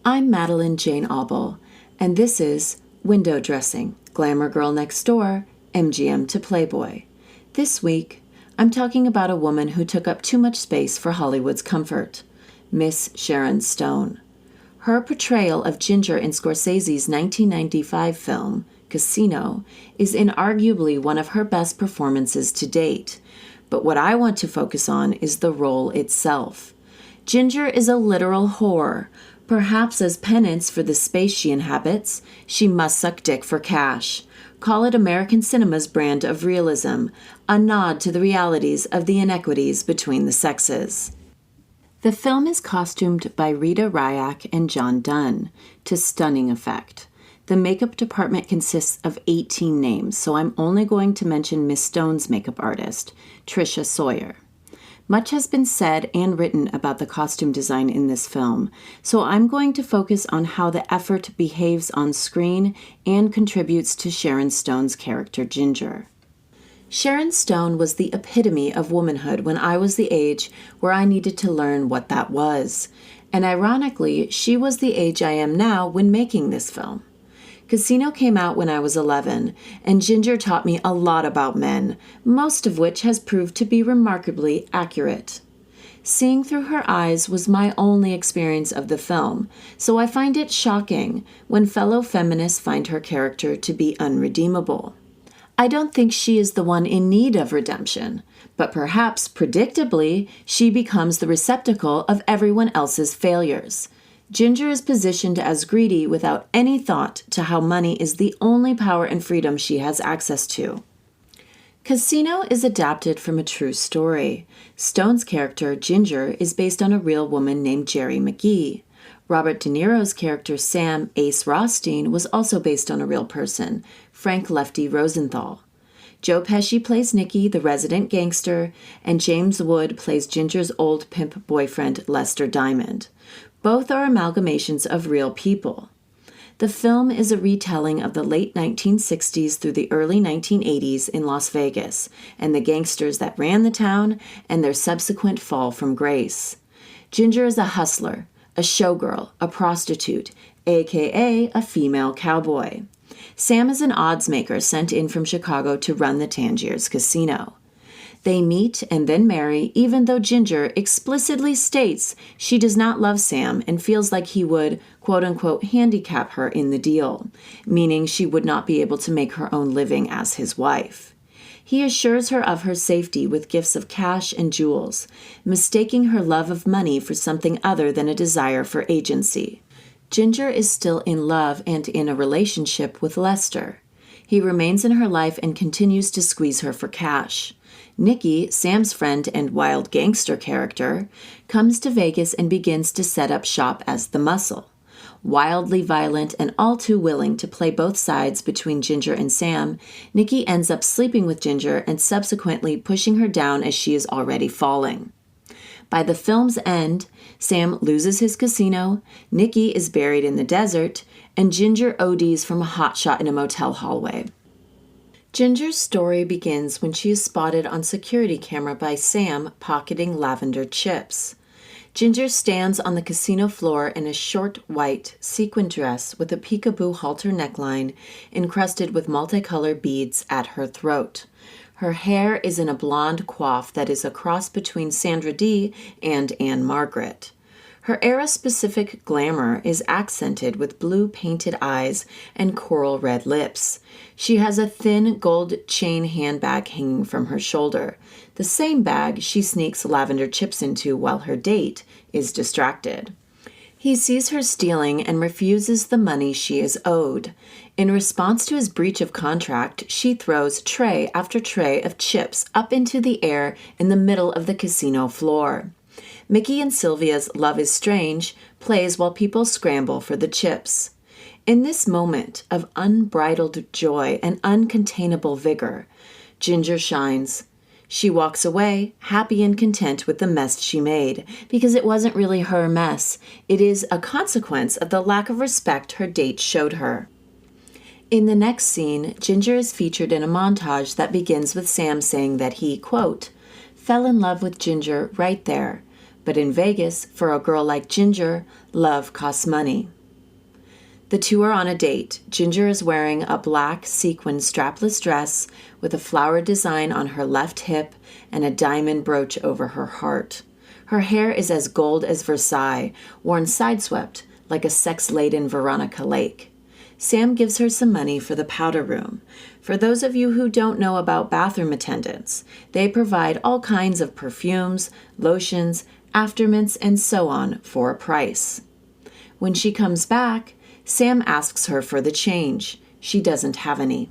I'm Madeline Jane Auble, and this is Window Dressing, Glamour Girl Next Door, MGM to Playboy. This week, I'm talking about a woman who took up too much space for Hollywood's comfort, Miss Sharon Stone. Her portrayal of Ginger in Scorsese's 1995 film, Casino, is inarguably one of her best performances to date, but what I want to focus on is the role itself. Ginger is a literal whore. Perhaps as penance for the space she inhabits, she must suck dick for cash. Call it American cinema's brand of realism, a nod to the realities of the inequities between the sexes. The film is costumed by Rita Ryak and John Dunn, to stunning effect. The makeup department consists of 18 names, so I'm only going to mention Miss Stone's makeup artist, Tricia Sawyer. Much has been said and written about the costume design in this film, so I'm going to focus on how the effort behaves on screen and contributes to Sharon Stone's character Ginger. Sharon Stone was the epitome of womanhood when I was the age where I needed to learn what that was, and ironically, she was the age I am now when making this film. Casino came out when I was 11, and Ginger taught me a lot about men, most of which has proved to be remarkably accurate. Seeing through her eyes was my only experience of the film, so I find it shocking when fellow feminists find her character to be unredeemable. I don't think she is the one in need of redemption, but perhaps, predictably, she becomes the receptacle of everyone else's failures. Ginger is positioned as greedy without any thought to how money is the only power and freedom she has access to. Casino is adapted from a true story. Stone's character, Ginger, is based on a real woman named Jerry McGee. Robert De Niro's character, Sam Ace Rothstein, was also based on a real person, Frank Lefty Rosenthal. Joe Pesci plays Nicky, the resident gangster, and James Wood plays Ginger's old pimp boyfriend, Lester Diamond. Both are amalgamations of real people. The film is a retelling of the late 1960s through the early 1980s in Las Vegas and the gangsters that ran the town and their subsequent fall from grace. Ginger is a hustler, a showgirl, a prostitute, aka a female cowboy. Sam is an odds maker sent in from Chicago to run the Tangiers Casino. They meet and then marry, even though Ginger explicitly states she does not love Sam and feels like he would, quote-unquote, handicap her in the deal, meaning she would not be able to make her own living as his wife. He assures her of her safety with gifts of cash and jewels, mistaking her love of money for something other than a desire for agency. Ginger is still in love and in a relationship with Lester. He remains in her life and continues to squeeze her for cash. Nicky, Sam's friend and wild gangster character, comes to Vegas and begins to set up shop as the Muscle. Wildly violent and all too willing to play both sides between Ginger and Sam, Nicky ends up sleeping with Ginger and subsequently pushing her down as she is already falling. By the film's end, Sam loses his casino, Nicky is buried in the desert, and Ginger ODs from a hotshot in a motel hallway. Ginger's story begins when she is spotted on security camera by Sam pocketing lavender chips. Ginger stands on the casino floor in a short white sequin dress with a peekaboo halter neckline encrusted with multicolored beads at her throat. Her hair is in a blonde coif that is a cross between Sandra Dee and Anne Margaret. Her era-specific glamour is accented with blue painted eyes and coral red lips. She has a thin gold chain handbag hanging from her shoulder, the same bag she sneaks lavender chips into while her date is distracted. He sees her stealing and refuses the money she is owed. In response to his breach of contract, she throws tray after tray of chips up into the air in the middle of the casino floor. Mickey and Sylvia's Love is Strange plays while people scramble for the chips. In this moment of unbridled joy and uncontainable vigor, Ginger shines. She walks away, happy and content with the mess she made, because it wasn't really her mess. It is a consequence of the lack of respect her date showed her. In the next scene, Ginger is featured in a montage that begins with Sam saying that he, quote, fell in love with Ginger right there. But in Vegas, for a girl like Ginger, love costs money. The two are on a date. Ginger is wearing a black sequin strapless dress with a flower design on her left hip and a diamond brooch over her heart. Her hair is as gold as Versailles, worn sideswept like a sex-laden Veronica Lake. Sam gives her some money for the powder room. For those of you who don't know about bathroom attendants, they provide all kinds of perfumes, lotions, aftermints, and so on for a price. When she comes back, Sam asks her for the change. She doesn't have any.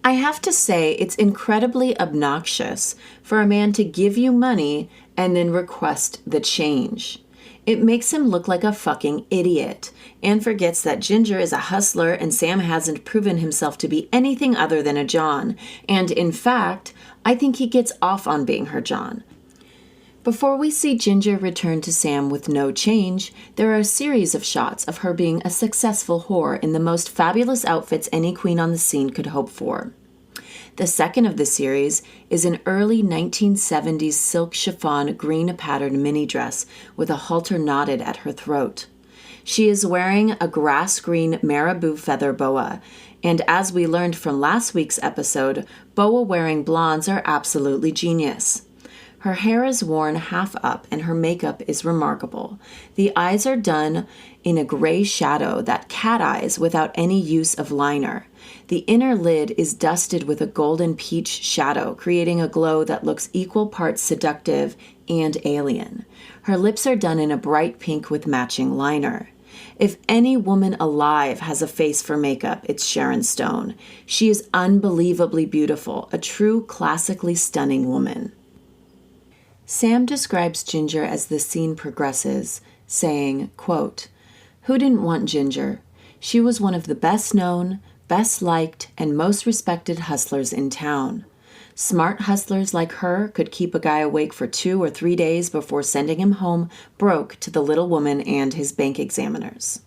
I have to say it's incredibly obnoxious for a man to give you money and then request the change. It makes him look like a fucking idiot and forgets that Ginger is a hustler and Sam hasn't proven himself to be anything other than a John. And in fact, I think he gets off on being her John. Before we see Ginger return to Sam with no change, there are a series of shots of her being a successful whore in the most fabulous outfits any queen on the scene could hope for. The second of the series is an early 1970s silk chiffon green patterned mini dress with a halter knotted at her throat. She is wearing a grass green marabou feather boa, and as we learned from last week's episode, boa wearing blondes are absolutely genius. Her hair is worn half up and her makeup is remarkable. The eyes are done in a gray shadow that cat eyes without any use of liner. The inner lid is dusted with a golden peach shadow, creating a glow that looks equal parts seductive and alien. Her lips are done in a bright pink with matching liner. If any woman alive has a face for makeup, it's Sharon Stone. She is unbelievably beautiful, a true classically stunning woman. Sam describes Ginger as the scene progresses, saying, quote, "Who didn't want Ginger? She was one of the best known, best liked, and most respected hustlers in town. Smart hustlers like her could keep a guy awake for 2 or 3 days before sending him home broke to the little woman and his bank examiners."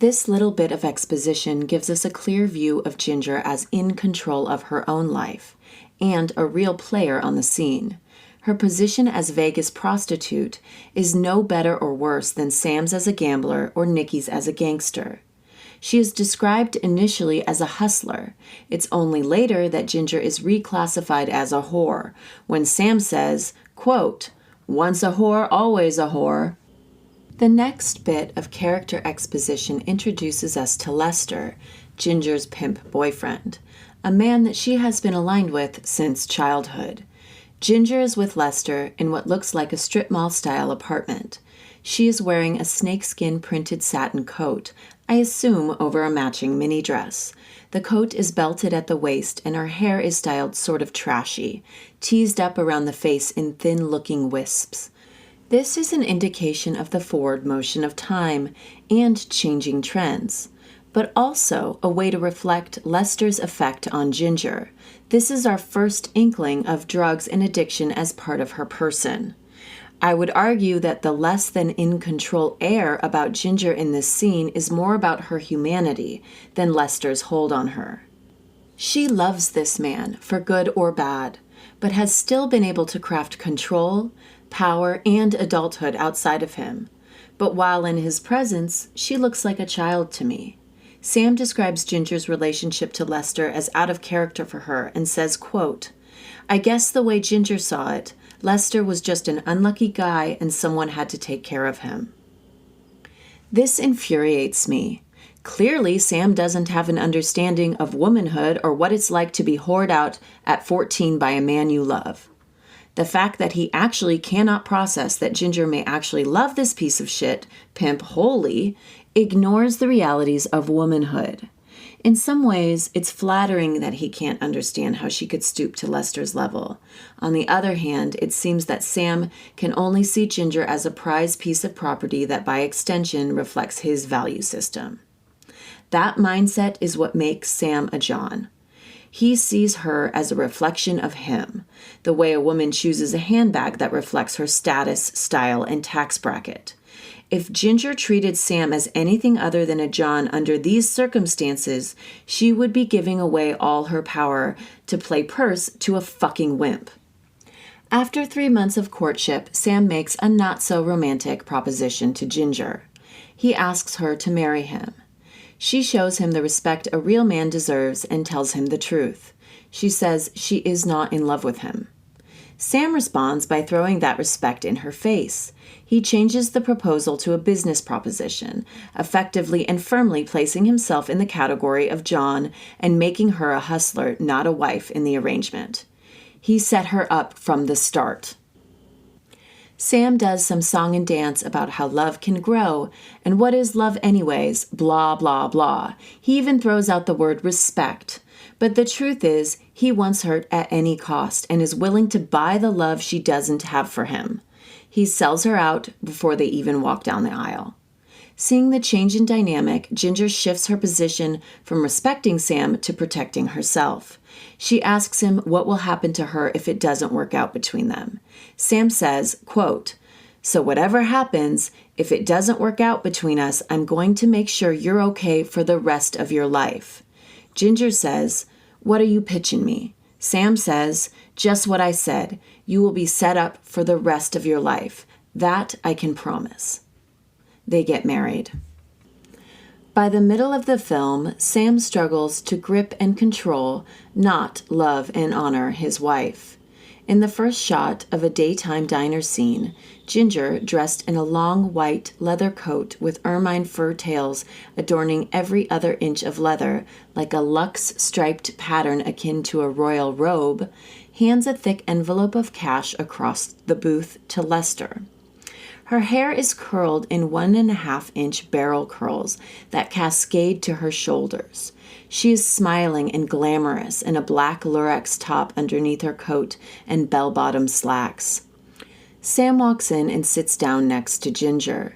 This little bit of exposition gives us a clear view of Ginger as in control of her own life and a real player on the scene. Her position as Vegas prostitute is no better or worse than Sam's as a gambler or Nikki's as a gangster. She is described initially as a hustler. It's only later that Ginger is reclassified as a whore, when Sam says, quote, "Once a whore, always a whore." The next bit of character exposition introduces us to Lester, Ginger's pimp boyfriend, a man that she has been aligned with since childhood. Ginger is with Lester in what looks like a strip mall-style apartment. She is wearing a snakeskin printed satin coat, I assume over a matching mini dress. The coat is belted at the waist and her hair is styled sort of trashy, teased up around the face in thin-looking wisps. This is an indication of the forward motion of time and changing trends, but also a way to reflect Lester's effect on Ginger. This is our first inkling of drugs and addiction as part of her person. I would argue that the less than in-control air about Ginger in this scene is more about her humanity than Lester's hold on her. She loves this man, for good or bad, but has still been able to craft control, power, and adulthood outside of him. But while in his presence, she looks like a child to me. Sam describes Ginger's relationship to Lester as out of character for her and says, quote, "I guess the way Ginger saw it, Lester was just an unlucky guy and someone had to take care of him." This infuriates me. Clearly, Sam doesn't have an understanding of womanhood or what it's like to be whored out at 14 by a man you love. The fact that he actually cannot process that Ginger may actually love this piece of shit, pimp wholly, ignores the realities of womanhood. In some ways, it's flattering that he can't understand how she could stoop to Lester's level. On the other hand, it seems that Sam can only see Ginger as a prized piece of property that by extension reflects his value system. That mindset is what makes Sam a John. He sees her as a reflection of him, the way a woman chooses a handbag that reflects her status, style, and tax bracket. If Ginger treated Sam as anything other than a John under these circumstances, she would be giving away all her power to play purse to a fucking wimp. After 3 months of courtship, Sam makes a not-so-romantic proposition to Ginger. He asks her to marry him. She shows him the respect a real man deserves and tells him the truth. She says she is not in love with him. Sam responds by throwing that respect in her face. He changes the proposal to a business proposition, effectively and firmly placing himself in the category of John and making her a hustler, not a wife, in the arrangement. He set her up from the start. Sam does some song and dance about how love can grow, and what is love anyways, blah, blah, blah. He even throws out the word respect. But the truth is, he wants her at any cost and is willing to buy the love she doesn't have for him. He sells her out before they even walk down the aisle. Seeing the change in dynamic, Ginger shifts her position from respecting Sam to protecting herself. She asks him what will happen to her if it doesn't work out between them. Sam says, quote, "So whatever happens, if it doesn't work out between us, I'm going to make sure you're okay for the rest of your life." Ginger says, "What are you pitching me?" Sam says, "Just what I said. You will be set up for the rest of your life. That I can promise." They get married. By the middle of the film, Sam struggles to grip and control, not love and honor his wife. In the first shot of a daytime diner scene, Ginger, dressed in a long white leather coat with ermine fur tails adorning every other inch of leather, like a luxe striped pattern akin to a royal robe, hands a thick envelope of cash across the booth to Lester. Her hair is curled in 1.5-inch barrel curls that cascade to her shoulders. She is smiling and glamorous in a black lurex top underneath her coat and bell-bottom slacks. Sam walks in and sits down next to Ginger.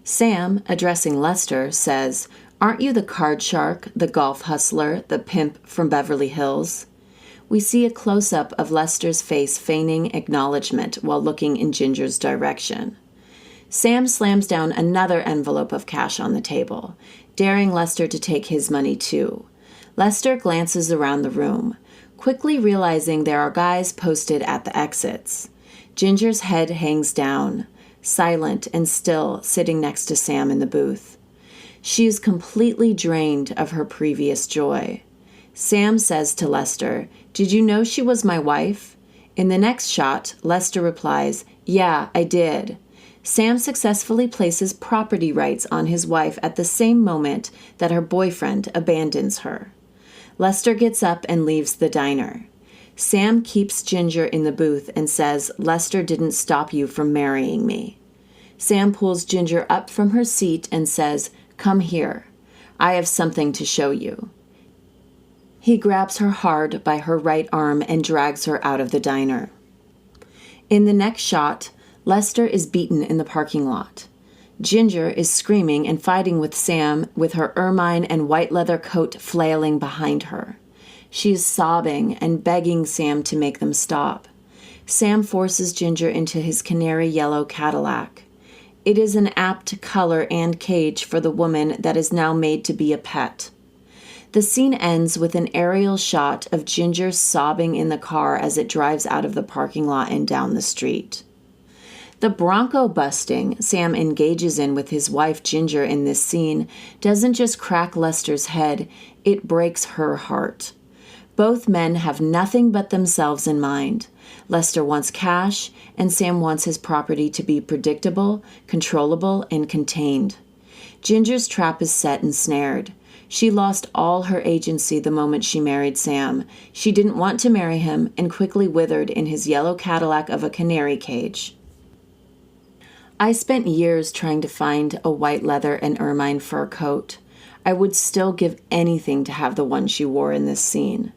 Sam, addressing Lester, says, "Aren't you the card shark, the golf hustler, the pimp from Beverly Hills?" We see a close-up of Lester's face feigning acknowledgement while looking in Ginger's direction. Sam slams down another envelope of cash on the table, daring Lester to take his money too. Lester glances around the room, quickly realizing there are guys posted at the exits. Ginger's head hangs down, silent and still, sitting next to Sam in the booth. She is completely drained of her previous joy. Sam says to Lester, "Did you know she was my wife?" In the next shot, Lester replies, "Yeah, I did." Sam successfully places property rights on his wife at the same moment that her boyfriend abandons her. Lester gets up and leaves the diner. Sam keeps Ginger in the booth and says, "Lester didn't stop you from marrying me." Sam pulls Ginger up from her seat and says, "Come here. I have something to show you." He grabs her hard by her right arm and drags her out of the diner. In the next shot, Lester is beaten in the parking lot. Ginger is screaming and fighting with Sam with her ermine and white leather coat flailing behind her. She is sobbing and begging Sam to make them stop. Sam forces Ginger into his canary yellow Cadillac. It is an apt color and cage for the woman that is now made to be a pet. The scene ends with an aerial shot of Ginger sobbing in the car as it drives out of the parking lot and down the street. The bronco busting Sam engages in with his wife Ginger in this scene doesn't just crack Lester's head, it breaks her heart. Both men have nothing but themselves in mind. Lester wants cash, and Sam wants his property to be predictable, controllable, and contained. Ginger's trap is set and snared. She lost all her agency the moment she married Sam. She didn't want to marry him and quickly withered in his yellow Cadillac of a canary cage. I spent years trying to find a white leather and ermine fur coat. I would still give anything to have the one she wore in this scene.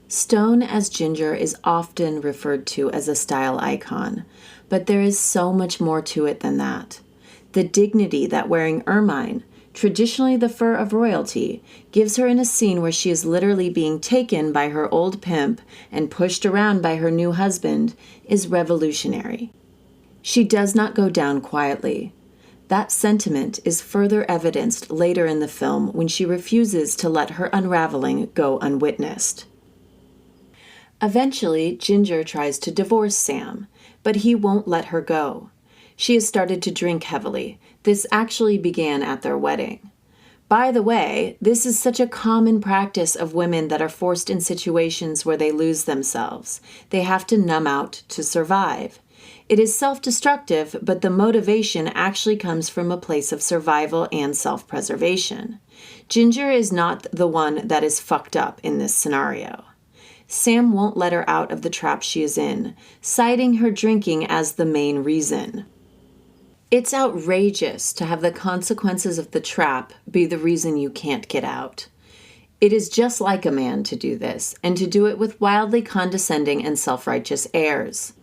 Stone as Ginger is often referred to as a style icon, but there is so much more to it than that. The dignity that wearing ermine, traditionally the fur of royalty, gives her in a scene where she is literally being taken by her old pimp and pushed around by her new husband is revolutionary. She does not go down quietly. That sentiment is further evidenced later in the film when she refuses to let her unraveling go unwitnessed. Eventually, Ginger tries to divorce Sam, but he won't let her go. She has started to drink heavily. This actually began at their wedding. By the way, this is such a common practice of women that are forced in situations where they lose themselves. They have to numb out to survive. It is self-destructive, but the motivation actually comes from a place of survival and self-preservation. Ginger is not the one that is fucked up in this scenario. Sam won't let her out of the trap she is in, citing her drinking as the main reason. It's outrageous to have the consequences of the trap be the reason you can't get out. It is just like a man to do this, and to do it with wildly condescending and self-righteous airs.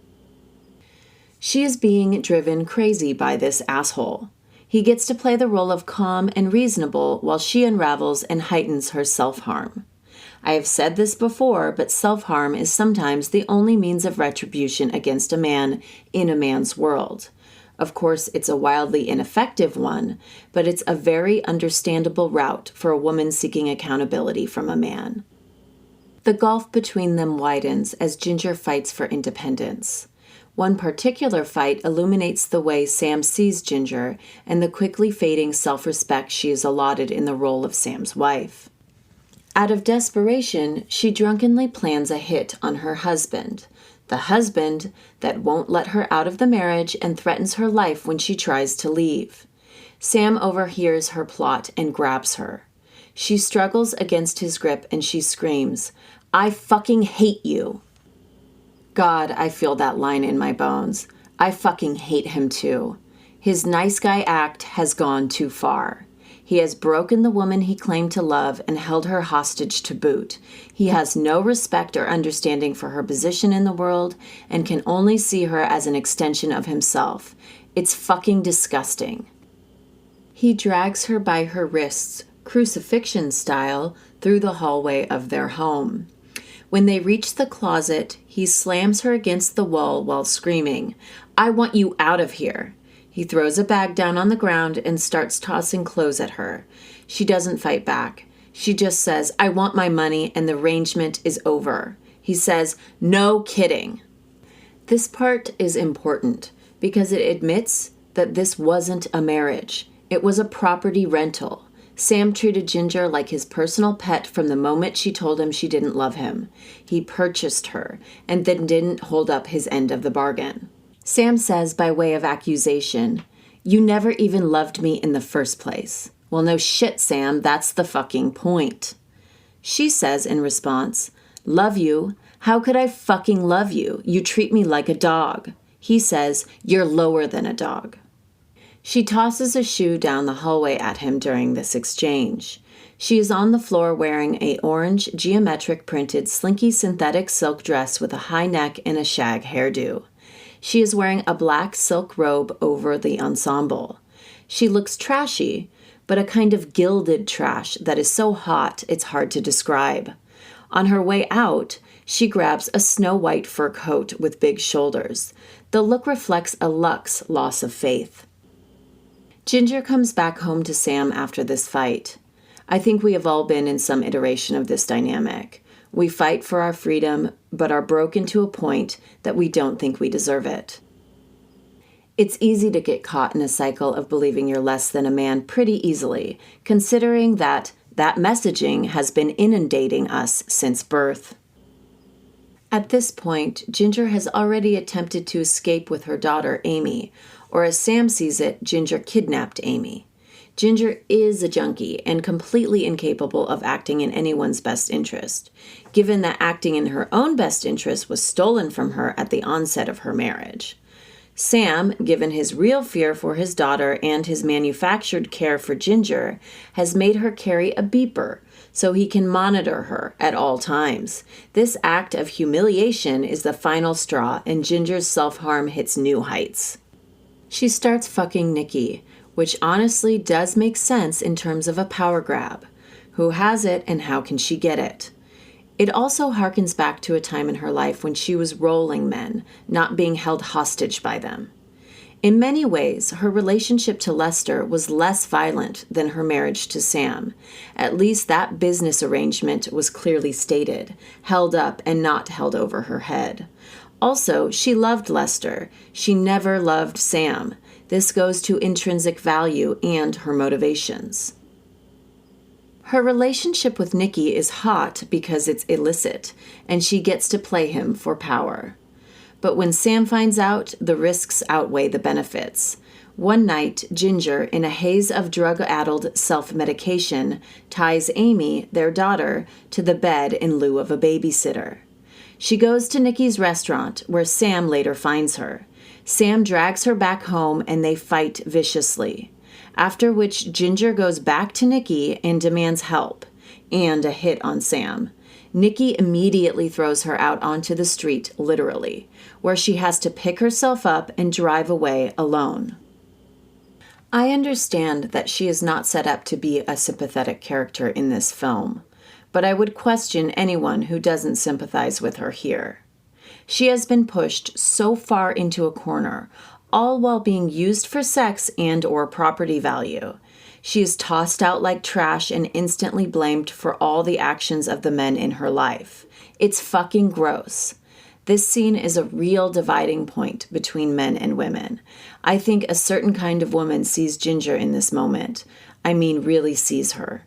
She is being driven crazy by this asshole. He gets to play the role of calm and reasonable while she unravels and heightens her self-harm. I have said this before, but self-harm is sometimes the only means of retribution against a man in a man's world. Of course, it's a wildly ineffective one, but it's a very understandable route for a woman seeking accountability from a man. The gulf between them widens as Ginger fights for independence. One particular fight illuminates the way Sam sees Ginger and the quickly fading self-respect she is allotted in the role of Sam's wife. Out of desperation, she drunkenly plans a hit on her husband, the husband that won't let her out of the marriage and threatens her life when she tries to leave. Sam overhears her plot and grabs her. She struggles against his grip and she screams, "I fucking hate you." God, I feel that line in my bones. I fucking hate him too. His nice guy act has gone too far. He has broken the woman he claimed to love and held her hostage to boot. He has no respect or understanding for her position in the world and can only see her as an extension of himself. It's fucking disgusting. He drags her by her wrists, crucifixion style, through the hallway of their home. When they reach the closet, he slams her against the wall while screaming, "I want you out of here." He throws a bag down on the ground and starts tossing clothes at her. She doesn't fight back. She just says, "I want my money," and the arrangement is over. He says, "No kidding." This part is important because it admits that this wasn't a marriage. It was a property rental. Sam treated Ginger like his personal pet from the moment she told him she didn't love him. He purchased her and then didn't hold up his end of the bargain. Sam says by way of accusation, "You never even loved me in the first place." Well, no shit, Sam, that's the fucking point. She says in response, "Love you? How could I fucking love you? You treat me like a dog." He says, "You're lower than a dog." She tosses a shoe down the hallway at him during this exchange. She is on the floor wearing a orange geometric printed slinky synthetic silk dress with a high neck and a shag hairdo. She is wearing a black silk robe over the ensemble. She looks trashy, but a kind of gilded trash that is so hot it's hard to describe. On her way out, she grabs a snow-white fur coat with big shoulders. The look reflects a luxe loss of faith. Ginger comes back home to Sam after this fight. I think we have all been in some iteration of this dynamic. We fight for our freedom, but are broken to a point that we don't think we deserve it. It's easy to get caught in a cycle of believing you're less than a man pretty easily, considering that messaging has been inundating us since birth. At this point, Ginger has already attempted to escape with her daughter, Amy, or as Sam sees it, Ginger kidnapped Amy. Ginger is a junkie and completely incapable of acting in anyone's best interest, given that acting in her own best interest was stolen from her at the onset of her marriage. Sam, given his real fear for his daughter and his manufactured care for Ginger, has made her carry a beeper so he can monitor her at all times. This act of humiliation is the final straw, and Ginger's self-harm hits new heights. She starts fucking Nikki, which honestly does make sense in terms of a power grab. Who has it and how can she get it? It also harkens back to a time in her life when she was rolling men, not being held hostage by them. In many ways, her relationship to Lester was less violent than her marriage to Sam. At least that business arrangement was clearly stated, held up and not held over her head. Also, she loved Lester. She never loved Sam. This goes to intrinsic value and her motivations. Her relationship with Nikki is hot because it's illicit, and she gets to play him for power. But when Sam finds out, the risks outweigh the benefits. One night, Ginger, in a haze of drug-addled self-medication, ties Amy, their daughter, to the bed in lieu of a babysitter. She goes to Nikki's restaurant, where Sam later finds her. Sam drags her back home, and they fight viciously. After which, Ginger goes back to Nikki and demands help, and a hit on Sam. Nikki immediately throws her out onto the street, literally, where she has to pick herself up and drive away alone. I understand that she is not set up to be a sympathetic character in this film, but I would question anyone who doesn't sympathize with her here. She has been pushed so far into a corner, all while being used for sex and/or property value. She is tossed out like trash and instantly blamed for all the actions of the men in her life. It's fucking gross. This scene is a real dividing point between men and women. I think a certain kind of woman sees Ginger in this moment. I mean, really sees her.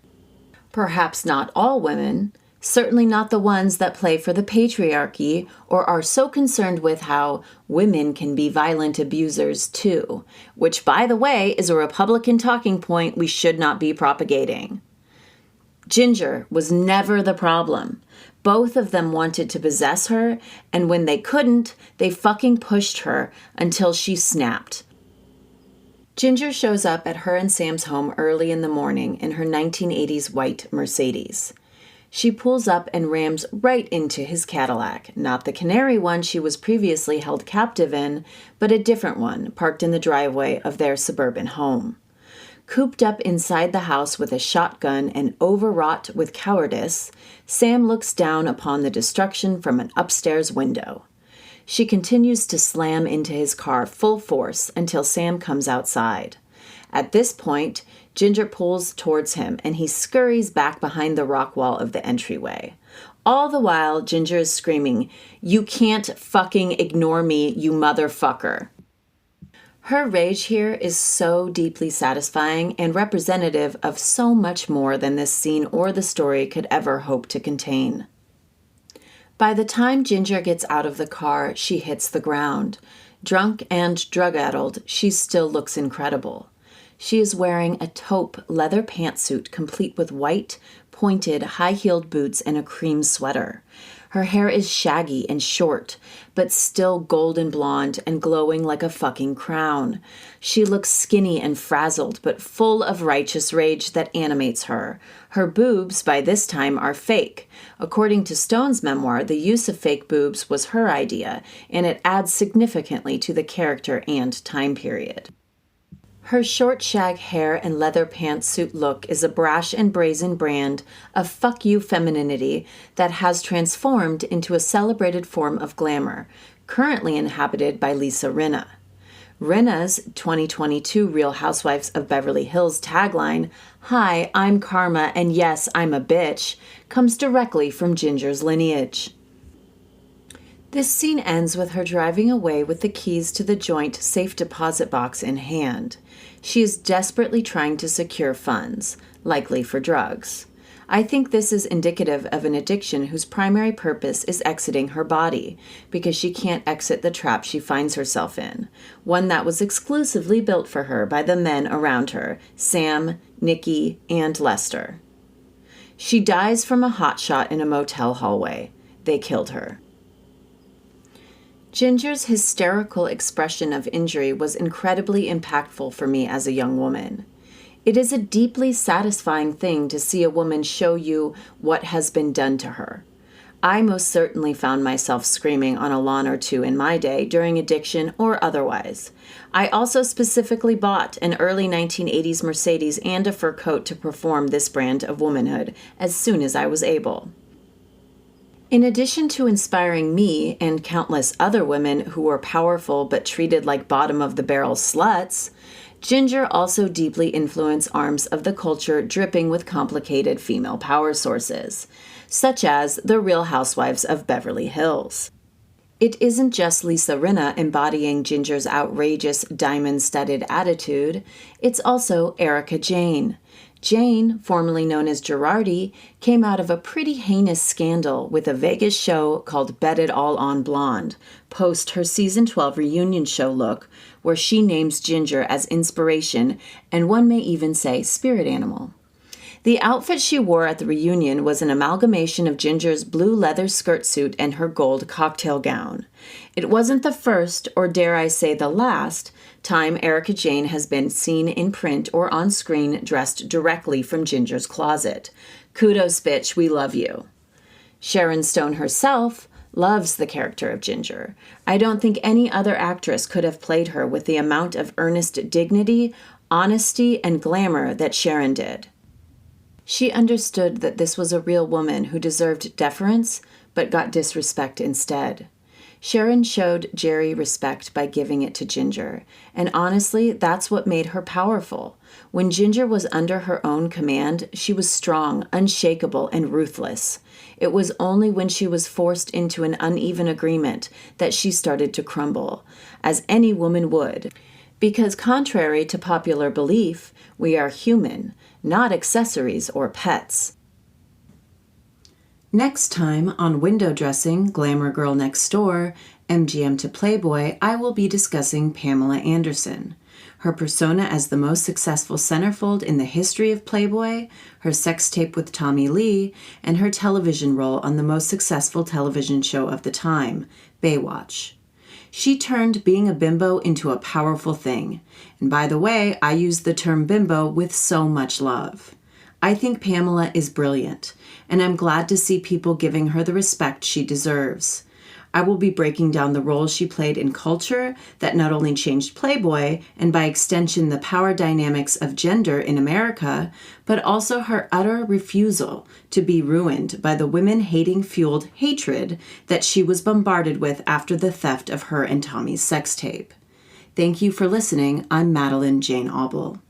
Perhaps not all women, certainly not the ones that play for the patriarchy or are so concerned with how women can be violent abusers too, which, by the way, is a Republican talking point we should not be propagating. Ginger was never the problem. Both of them wanted to possess her, and when they couldn't, they fucking pushed her until she snapped. Ginger shows up at her and Sam's home early in the morning in her 1980s white Mercedes. She pulls up and rams right into his Cadillac, not the canary one she was previously held captive in, but a different one parked in the driveway of their suburban home. Cooped up inside the house with a shotgun and overwrought with cowardice, Sam looks down upon the destruction from an upstairs window. She continues to slam into his car full force until Sam comes outside. At this point, Ginger pulls towards him and he scurries back behind the rock wall of the entryway. All the while, Ginger is screaming, "You can't fucking ignore me, you motherfucker." Her rage here is so deeply satisfying and representative of so much more than this scene or the story could ever hope to contain. By the time Ginger gets out of the car, she hits the ground. Drunk and drug-addled, she still looks incredible. She is wearing a taupe leather pantsuit complete with white, pointed, high-heeled boots and a cream sweater. Her hair is shaggy and short, but still golden blonde and glowing like a fucking crown. She looks skinny and frazzled, but full of righteous rage that animates her. Her boobs, by this time, are fake. According to Stone's memoir, the use of fake boobs was her idea, and it adds significantly to the character and time period. Her short shag hair and leather pantsuit look is a brash and brazen brand of fuck you femininity that has transformed into a celebrated form of glamour, currently inhabited by Lisa Rinna. Rinna's 2022 Real Housewives of Beverly Hills tagline, "Hi, I'm Karma, and yes, I'm a bitch," comes directly from Ginger's lineage. This scene ends with her driving away with the keys to the joint safe deposit box in hand. She is desperately trying to secure funds, likely for drugs. I think this is indicative of an addiction whose primary purpose is exiting her body, because she can't exit the trap she finds herself in, one that was exclusively built for her by the men around her, Sam, Nikki, and Lester. She dies from a hotshot in a motel hallway. They killed her. Ginger's hysterical expression of injury was incredibly impactful for me as a young woman. It is a deeply satisfying thing to see a woman show you what has been done to her. I most certainly found myself screaming on a lawn or two in my day during addiction or otherwise. I also specifically bought an early 1980s Mercedes and a fur coat to perform this brand of womanhood as soon as I was able. In addition to inspiring me and countless other women who were powerful but treated like bottom-of-the-barrel sluts, Ginger also deeply influenced arms of the culture dripping with complicated female power sources, such as the Real Housewives of Beverly Hills. It isn't just Lisa Rinna embodying Ginger's outrageous diamond-studded attitude, it's also Erica Jane. Jane, formerly known as Girardi, came out of a pretty heinous scandal with a Vegas show called Bet It All on Blonde, post her season 12 reunion show look, where she names Ginger as inspiration and one may even say spirit animal. The outfit she wore at the reunion was an amalgamation of Ginger's blue leather skirt suit and her gold cocktail gown. It wasn't the first, or dare I say the last, time Erica Jane has been seen in print or on screen dressed directly from Ginger's closet. Kudos, bitch, we love you. Sharon Stone herself loves the character of Ginger. I don't think any other actress could have played her with the amount of earnest dignity, honesty, and glamour that Sharon did. She understood that this was a real woman who deserved deference, but got disrespect instead. Sharon showed Jerry respect by giving it to Ginger, and honestly, that's what made her powerful. When Ginger was under her own command, she was strong, unshakable, and ruthless. It was only when she was forced into an uneven agreement that she started to crumble, as any woman would. Because contrary to popular belief, we are human, not accessories or pets. Next time on Window Dressing, Glamour Girl Next Door, MGM to Playboy, I will be discussing Pamela Anderson. Her persona as the most successful centerfold in the history of Playboy, her sex tape with Tommy Lee, and her television role on the most successful television show of the time, Baywatch. She turned being a bimbo into a powerful thing. And by the way, I use the term bimbo with so much love. I think Pamela is brilliant, and I'm glad to see people giving her the respect she deserves. I will be breaking down the role she played in culture that not only changed Playboy, and by extension the power dynamics of gender in America, but also her utter refusal to be ruined by the women-hating-fueled hatred that she was bombarded with after the theft of her and Tommy's sex tape. Thank you for listening. I'm Madeline Jane Auble.